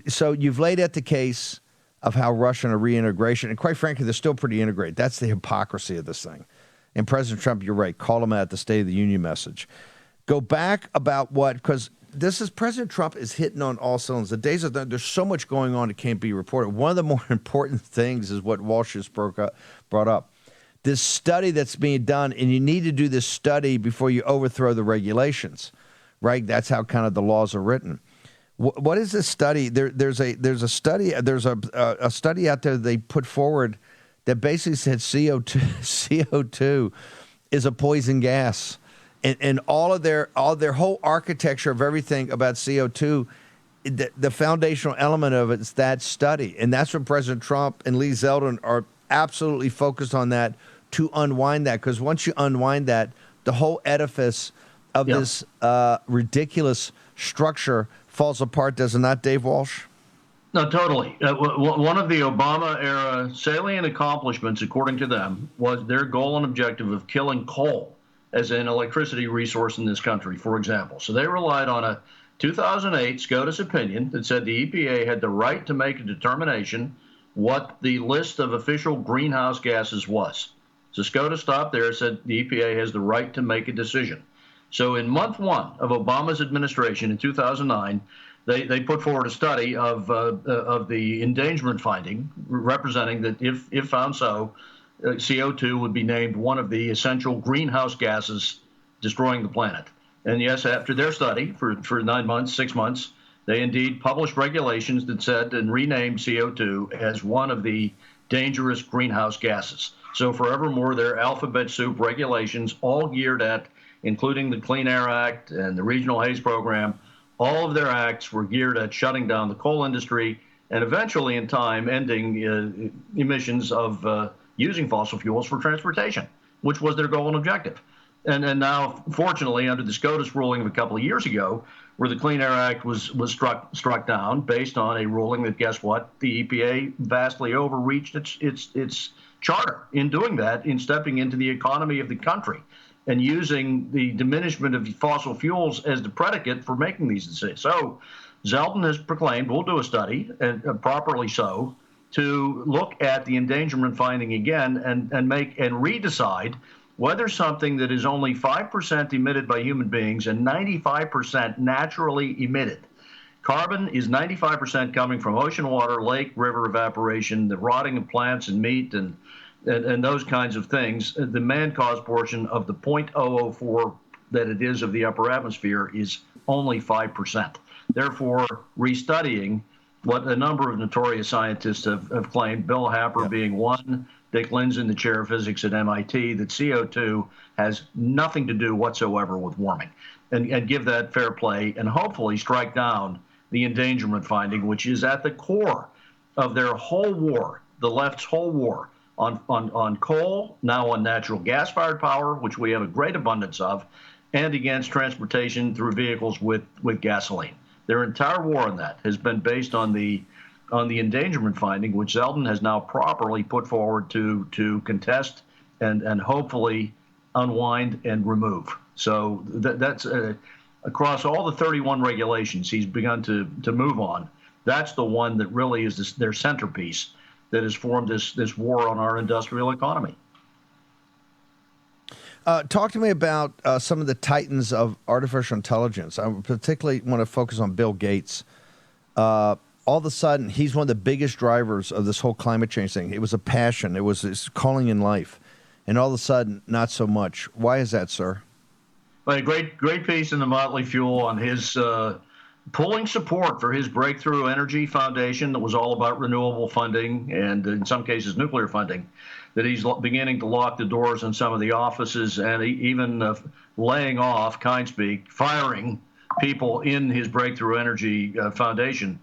so you've laid out the case of how Russia and a reintegration, and quite frankly, they're still pretty integrated. That's the hypocrisy of this thing. And President Trump, you're right, call him out at the State of the Union message. Go back about what, because this is, President Trump is hitting on all cylinders. The days of there's so much going on it can't be reported. One of the more important things is what Walsh just brought up. This study that's being done, and you need to do this study before you overthrow the regulations, right? That's how kind of the laws are written. What is this study? There's a study out there they put forward that basically said CO2 is a poison gas, and all their whole architecture of everything about CO2, the foundational element of it is that study, and that's what President Trump and Lee Zeldin are absolutely focused on, that to unwind that, because once you unwind that, the whole edifice of this ridiculous structure falls apart, does it not, Dave Walsh? No, totally. One of the Obama-era salient accomplishments, according to them, was their goal and objective of killing coal as an electricity resource in this country, for example. So they relied on a 2008 SCOTUS opinion that said the EPA had the right to make a determination what the list of official greenhouse gases was. So SCOTUS stopped there and said the EPA has the right to make a decision. So in month one of Obama's administration in 2009, they put forward a study of the endangerment finding, representing that if found so, CO2 would be named one of the essential greenhouse gases destroying the planet. And yes, after their study for 9 months, 6 months, they indeed published regulations that said and renamed CO2 as one of the dangerous greenhouse gases. So forevermore, their alphabet soup regulations, all geared at, including the Clean Air Act and the Regional Haze Program, all of their acts were geared at shutting down the coal industry and eventually, in time, ending emissions of using fossil fuels for transportation, which was their goal and objective. And now, fortunately, under the SCOTUS ruling of a couple of years ago, where the Clean Air Act was struck down based on a ruling that, guess what, the EPA vastly overreached its charter in doing that, in stepping into the economy of the country and using the diminishment of fossil fuels as the predicate for making these decisions. So Zeldin has proclaimed we'll do a study, and properly so, to look at the endangerment finding again and redecide whether something that is only 5% emitted by human beings and 95% naturally emitted. Carbon is 95% coming from ocean water, lake, river evaporation, the rotting of plants and meat, and those kinds of things. The man-caused portion of the 0.004 that it is of the upper atmosphere is only 5%. Therefore, restudying what a number of notorious scientists have claimed, Bill Happer being one, Dick Lindzen, the chair of physics at MIT, that CO2 has nothing to do whatsoever with warming, and give that fair play and hopefully strike down the endangerment finding, which is at the core of their whole war, the left's whole war on coal, now on natural gas-fired power, which we have a great abundance of, and against transportation through vehicles with gasoline. Their entire war on that has been based on the endangerment finding, which Zeldin has now properly put forward to contest and hopefully unwind and remove. So that's across all the 31 regulations he's begun to move on. That's the one that really is their centerpiece that has formed this war on our industrial economy. Talk to me about some of the titans of artificial intelligence. I particularly want to focus on Bill Gates. All of a sudden, he's one of the biggest drivers of this whole climate change thing. It was a passion. It was his calling in life. And all of a sudden, not so much. Why is that, sir? Well, a great piece in the Motley Fuel on his pulling support for his Breakthrough Energy Foundation that was all about renewable funding and, in some cases, nuclear funding, that he's beginning to lock the doors on some of the offices and even laying off, kind speak, firing people in his Breakthrough Energy Foundation.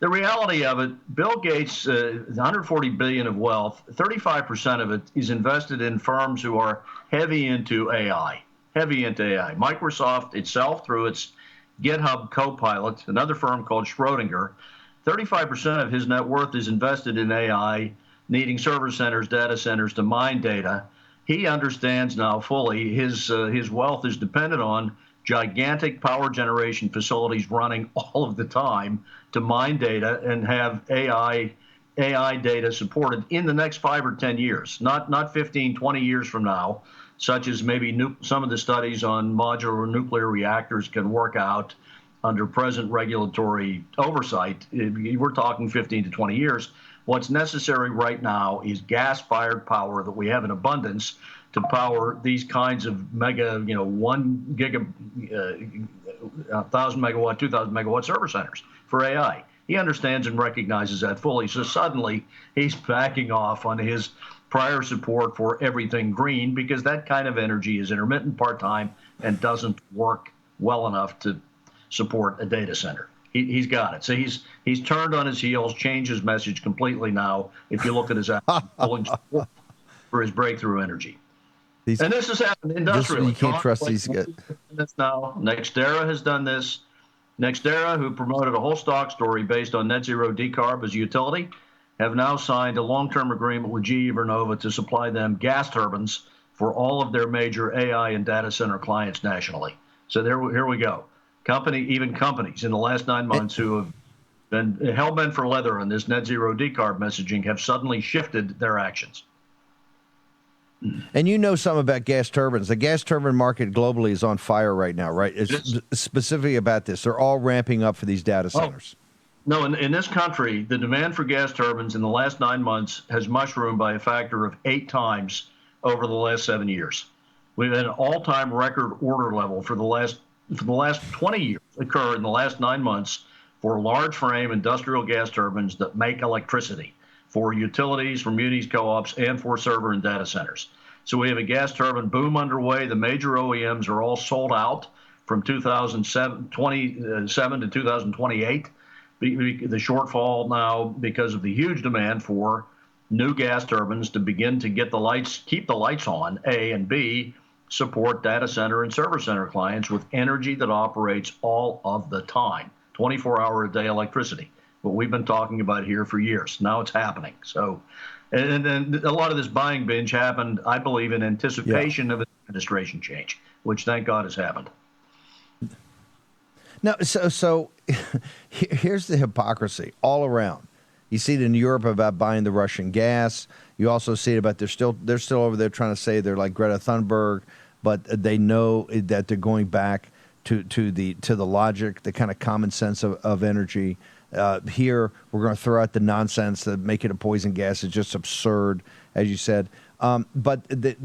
The reality of it, Bill Gates, $140 billion of wealth, 35% of it is invested in firms who are heavy into AI. Microsoft itself, through its GitHub Copilot, another firm called Schrodinger, 35% of his net worth is invested in AI, needing server centers, data centers to mine data. He understands now fully his wealth is dependent on gigantic power generation facilities running all of the time to mine data and have AI data supported in the next 5 or 10 years, not 15, 20 years from now, such as maybe some of the studies on modular nuclear reactors can work out under present regulatory oversight. We're talking 15 to 20 years. What's necessary right now is gas-fired power that we have in abundance to power these kinds of mega, 1 giga, 1,000 megawatt, 2,000 megawatt server centers for AI. He understands and recognizes that fully. So suddenly he's backing off on his prior support for everything green, because that kind of energy is intermittent, part-time, and doesn't work well enough to support a data center. He's got it. So he's turned on his heels, changed his message completely now. If you look at his pulling support for his breakthrough energy. And this has happened industrially. You can't trust these guys. Now, NextEra has done this. NextEra, who promoted a whole stock story based on net zero decarb as a utility, have now signed a long-term agreement with GE Vernova to supply them gas turbines for all of their major AI and data center clients nationally. So here we go. Even companies in the last 9 months who have been hell-bent for leather on this net zero decarb messaging have suddenly shifted their actions. And you know something about gas turbines. The gas turbine market globally is on fire right now, right? It's specifically about this. They're all ramping up for these data centers. No, in this country, the demand for gas turbines in the last 9 months has mushroomed by a factor of 8 times over the last 7 years. We've had an all-time record order level for the last 20 years occur in the last 9 months for large frame industrial gas turbines that make electricity for utilities, for munis, co-ops, and for server and data centers. So we have a gas turbine boom underway. The major OEMs are all sold out from 2027 to 2028. The shortfall now because of the huge demand for new gas turbines to begin to keep the lights on, A, and B, support data center and server center clients with energy that operates all of the time, 24-hour-a-day electricity. What we've been talking about here for years. Now it's happening. So, and a lot of this buying binge happened, I believe, in anticipation of an administration change, which thank God has happened. No, so here's the hypocrisy all around. You see it in Europe about buying the Russian gas. You also see it about they're still over there trying to say they're like Greta Thunberg, but they know that they're going back to the logic, the kind of common sense of energy. Here, we're going to throw out the nonsense that make it a poison gas. It's just absurd, as you said. But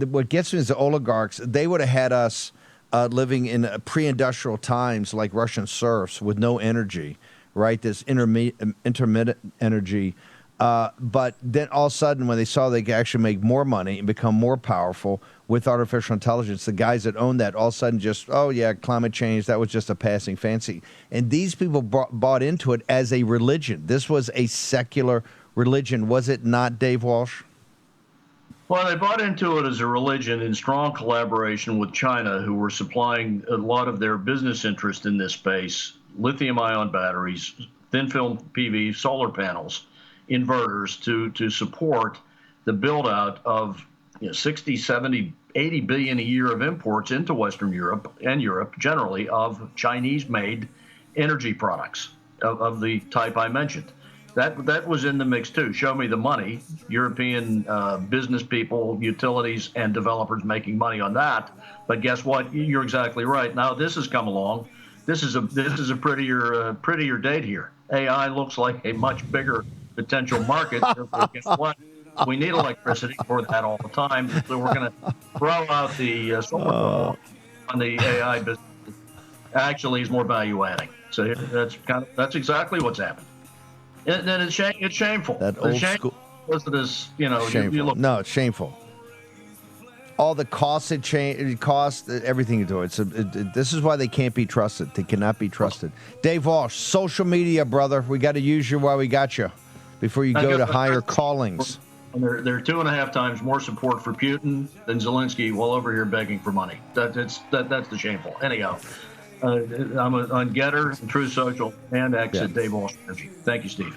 what gets me is the oligarchs. They would have had us living in pre-industrial times like Russian serfs with no energy, right? This intermittent energy. But then all of a sudden, when they saw they could actually make more money and become more powerful with artificial intelligence, the guys that own that all of a sudden just, oh, yeah, climate change, that was just a passing fancy. And these people bought into it as a religion. This was a secular religion, was it not, Dave Walsh? Well, they bought into it as a religion in strong collaboration with China, who were supplying a lot of their business interest in this space, lithium-ion batteries, thin-film PV, solar panels, inverters to support the build-out of 60, 70, 80 billion a year of imports into Western Europe and Europe generally of Chinese-made energy products of the type I mentioned. That was in the mix too. Show me the money. European business people, utilities, and developers making money on that. But guess what? You're exactly right. Now this has come along. This is a prettier date here. AI looks like a much bigger potential market. Guess what? We need electricity for that all the time. So we're going to throw out the solar on the AI business. Actually, is more value adding. So that's exactly what's happened. And then it's shameful. That old school. Shameful. No, it's shameful. All the costs everything to it. So this is why they can't be trusted. They cannot be trusted. Dave Walsh, social media, brother. We got to use you while we got you before you go to higher callings. They're 2.5 times more support for Putin than Zelensky, while over here begging for money. That's the shameful. Anyhow, I'm on Getter, Truth Social, and X at Dave Walsh Energy. Thank you, Steve.